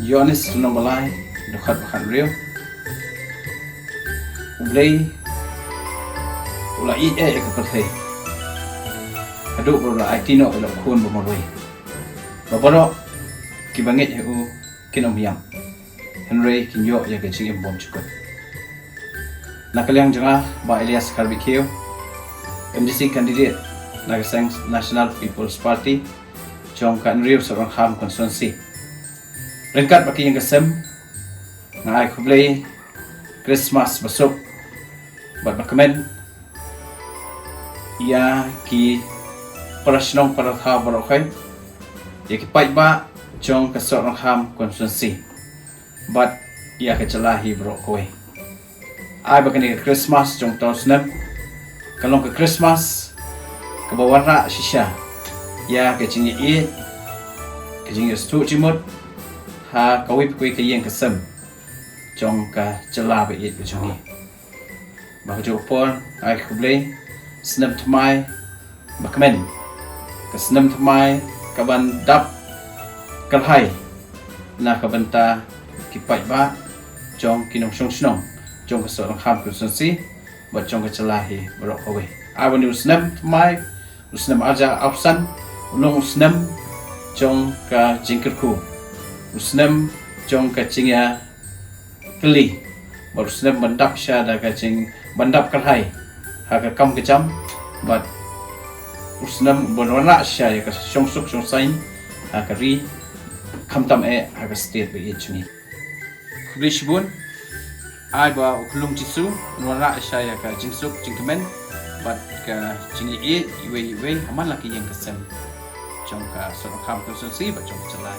Yonis Sunamalai Dukat Bakan Rio Ublay Ula IE Ekapatay Kaduk Ula Aitino Ula Kun Bumaloy Babaro Kibangit Hu Kinomiyam Henry Kinyo Yaga Chingim Bom Chukot Nakaliang Janga Ba Elias Karbikio MDC candidate Nagasang National People's Party Chong Kan Rio Sarang Ham Constituency Rengkat baki yang kesem Ngai kublay Christmas besok Buat berkemen Ia ki Perasnong paratha barokai Ia ki paik ba Chong kesorang ham konstituensi But ia kecelahi barokoi Ai bakani ke Christmas Chong tahun senam Kalau ke Christmas Kebawarna shisha Ia kecingnya Eid Kecingnya Stu Cimut Ha kawip kui ke yang kesem Chong ka celah be it ke chongi Ba jo pol ai kublay senam tmai bakmen ke senam tmai kaban dap kalhai na kabanta kipai ba chong kinong song snong chong ka sorang ham ku sonsi ba chong ka celahi barok awe awan senam tmai senam aja afsan ulong senam chong ka jingkerku Usnam Chong kacingnya Keli Baru senam bandap sya dah kacing Bandap kerhai Haka kam kecam But Usnam berwarna sya ya Syong suk syong sain Haka ri Kam tam haka state bagi cumi Kubli shibun Ai ba ukulung jisu Berwarna sya ya ka jingsuk jingkemen But ka jingi iwe Haman laki yang kesem Chong ka sorang kam konstitusi But chong celah